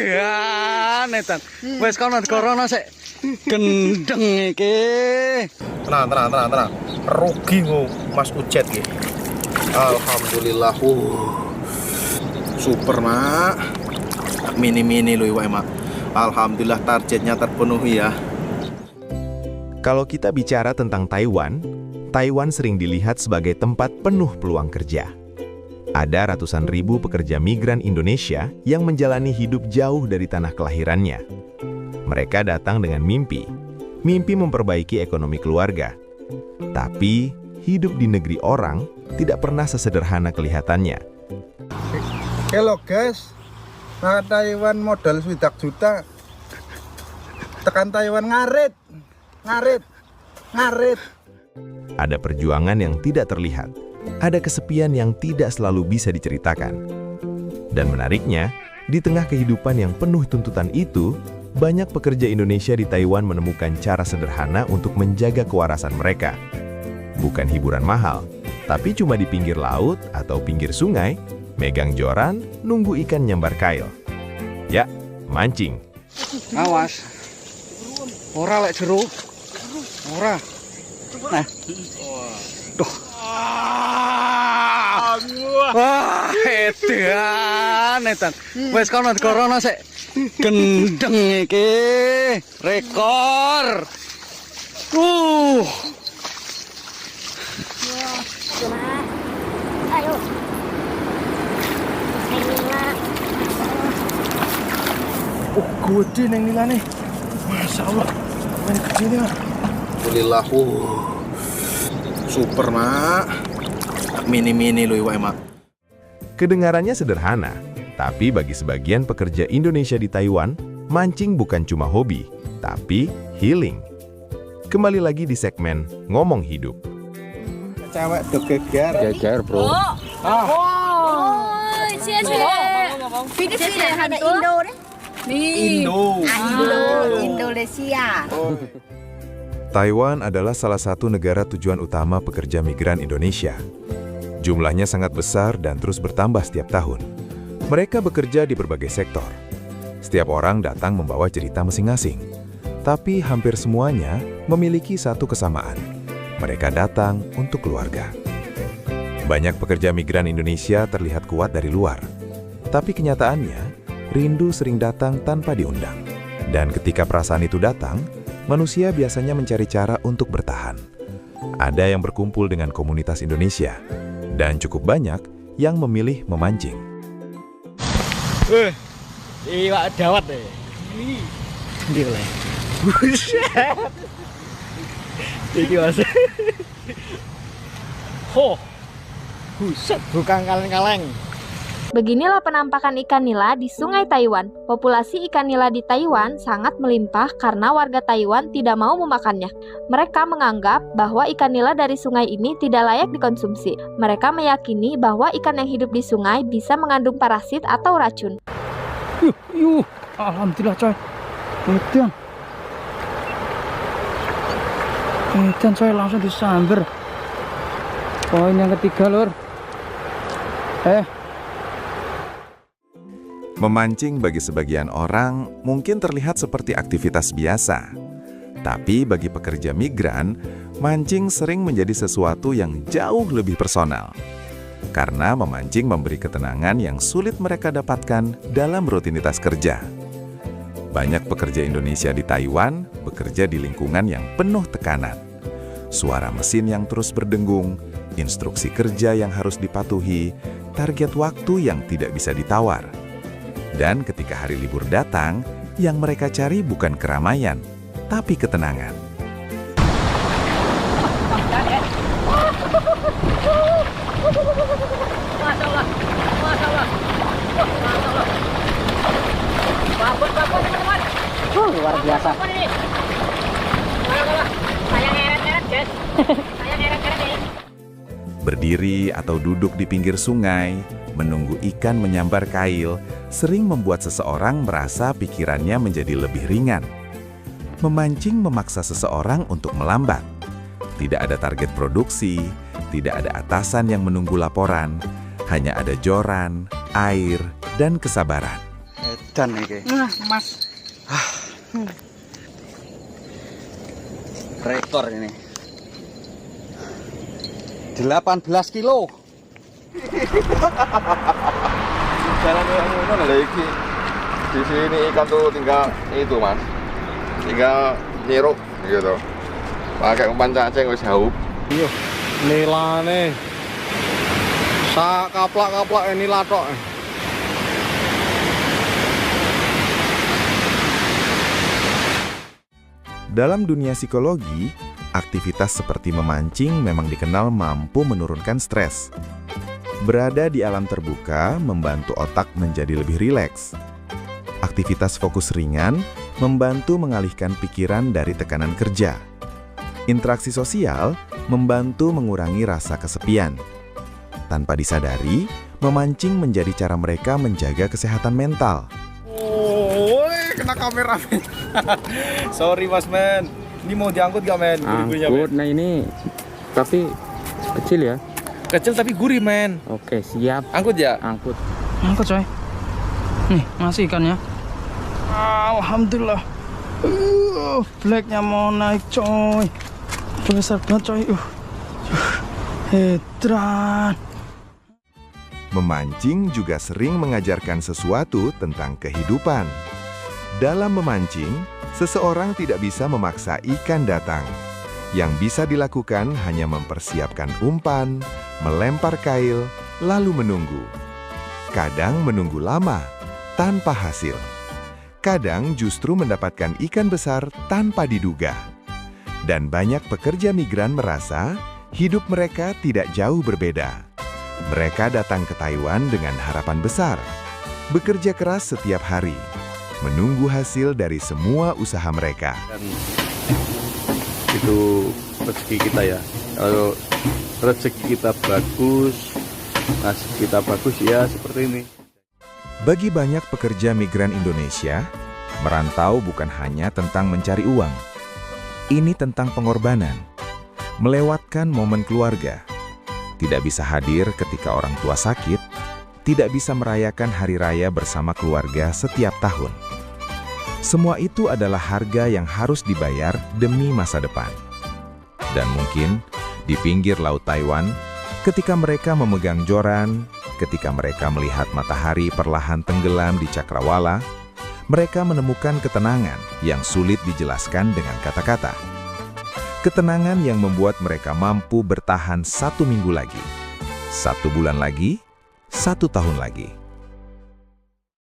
Edan, edan. Wes kono digorono sik. Gendeng iki. Tenang. Rugi ngo Mas Ujet iki. Alhamdulillah. Super, Mak. Mini lho iwak, Mak. Alhamdulillah targetnya terpenuhi ya. Kalau kita bicara tentang Taiwan, Taiwan sering dilihat sebagai tempat penuh peluang kerja. Ada ratusan ribu pekerja migran Indonesia yang menjalani hidup jauh dari tanah kelahirannya. Mereka datang dengan mimpi memperbaiki ekonomi keluarga. Tapi, hidup di negeri orang tidak pernah sesederhana kelihatannya. Halo guys, nah Taiwan modal 1 juta. Tekan Taiwan ngarit. Ada perjuangan yang tidak terlihat, ada kesepian yang tidak selalu bisa diceritakan. Dan menariknya, di tengah kehidupan yang penuh tuntutan itu, banyak pekerja Indonesia di Taiwan menemukan cara sederhana untuk menjaga kewarasan mereka. Bukan hiburan mahal, tapi cuma di pinggir laut atau pinggir sungai, megang joran, nunggu ikan nyambar kail. Ya, mancing. Awas. Ora lek jero. Ora. Nah. Duh. Wah, edan. Wes kono digorono sik. Gendeng iki. Rekor. Ayo. Gede neng nilane. Masya Allah. Ini gede nih, Mak. Alhamdulillah. Super, Mak. Mini lho iwak, Mak. Kedengarannya sederhana, tapi bagi sebagian pekerja Indonesia di Taiwan, mancing bukan cuma hobi, tapi healing. Kembali lagi di segmen Ngomong Hidup. Cewek tuh geger. Geger, bro. Indonesia. Taiwan adalah salah satu negara tujuan utama pekerja migran Indonesia. Jumlahnya sangat besar dan terus bertambah setiap tahun. Mereka bekerja di berbagai sektor. Setiap orang datang membawa cerita masing-masing. Tapi hampir semuanya memiliki satu kesamaan. Mereka datang untuk keluarga. Banyak pekerja migran Indonesia terlihat kuat dari luar. Tapi kenyataannya, rindu sering datang tanpa diundang. Dan ketika perasaan itu datang, manusia biasanya mencari cara untuk bertahan. Ada yang berkumpul dengan komunitas Indonesia, dan cukup banyak yang memilih memancing. Iwak dawat deh. Ndi oleh. Buset. Iki Mas. Buset, bukan kaleng-kaleng. Beginilah penampakan ikan nila di Sungai Taiwan. Populasi ikan nila di Taiwan sangat melimpah karena warga Taiwan tidak mau memakannya. Mereka menganggap bahwa ikan nila dari sungai ini tidak layak dikonsumsi. Mereka meyakini bahwa ikan yang hidup di sungai bisa mengandung parasit atau racun. Alhamdulillah, coy. Edan, coy, langsung disamber. Poin yang ketiga, lur. Memancing bagi sebagian orang mungkin terlihat seperti aktivitas biasa. Tapi bagi pekerja migran, mancing sering menjadi sesuatu yang jauh lebih personal. Karena memancing memberi ketenangan yang sulit mereka dapatkan dalam rutinitas kerja. Banyak pekerja Indonesia di Taiwan bekerja di lingkungan yang penuh tekanan. Suara mesin yang terus berdengung, instruksi kerja yang harus dipatuhi, target waktu yang tidak bisa ditawar. Dan ketika hari libur datang, yang mereka cari bukan keramaian, tapi ketenangan. Luar biasa. Berdiri atau duduk di pinggir sungai, menunggu ikan menyambar kail, sering membuat seseorang merasa pikirannya menjadi lebih ringan. Memancing memaksa seseorang untuk melambat. Tidak ada target produksi, tidak ada atasan yang menunggu laporan, hanya ada joran, air, dan kesabaran. edan iki. Nah, Mas. Rekor ini. 18 kilo. Jalan yang ngono lagi. Di sini ikan tuh tinggal itu mas, tinggal nyeruk gitu. Pakai umpan cacing wis haup. Yo, nila nih. Sak kaplak-kaplak ini latok. Dalam dunia psikologi, aktivitas seperti memancing memang dikenal mampu menurunkan stres. Berada di alam terbuka membantu otak menjadi lebih rileks. Aktivitas fokus ringan membantu mengalihkan pikiran dari tekanan kerja. Interaksi sosial membantu mengurangi rasa kesepian. Tanpa disadari, memancing menjadi cara mereka menjaga kesehatan mental. Oh, kena kamera men. Sorry mas men. Ini mau diangkut gak men? Angkut, nah ini tapi kecil ya. Kecil tapi gurih men. Oke, siap. Angkut ya? Angkut. Angkut coy. Nih, masih ikannya. Alhamdulillah. Blacknya mau naik coy. Besar banget coy. Hedran. Memancing juga sering mengajarkan sesuatu tentang kehidupan. Dalam memancing, seseorang tidak bisa memaksa ikan datang. Yang bisa dilakukan hanya mempersiapkan umpan, melempar kail, lalu menunggu. Kadang menunggu lama, tanpa hasil. Kadang justru mendapatkan ikan besar tanpa diduga. Dan banyak pekerja migran merasa hidup mereka tidak jauh berbeda. Mereka datang ke Taiwan dengan harapan besar, bekerja keras setiap hari, menunggu hasil dari semua usaha mereka. Dan itu rezeki kita ya. Kalau rezeki kita bagus, nasib kita bagus ya seperti ini. Bagi banyak pekerja migran Indonesia, merantau bukan hanya tentang mencari uang. Ini tentang pengorbanan, melewatkan momen keluarga, tidak bisa hadir ketika orang tua sakit, tidak bisa merayakan hari raya bersama keluarga setiap tahun. Semua itu adalah harga yang harus dibayar demi masa depan. Dan mungkin di pinggir Laut Taiwan, ketika mereka memegang joran, ketika mereka melihat matahari perlahan tenggelam di cakrawala, mereka menemukan ketenangan yang sulit dijelaskan dengan kata-kata. Ketenangan yang membuat mereka mampu bertahan 1 minggu lagi, 1 bulan lagi, 1 tahun lagi.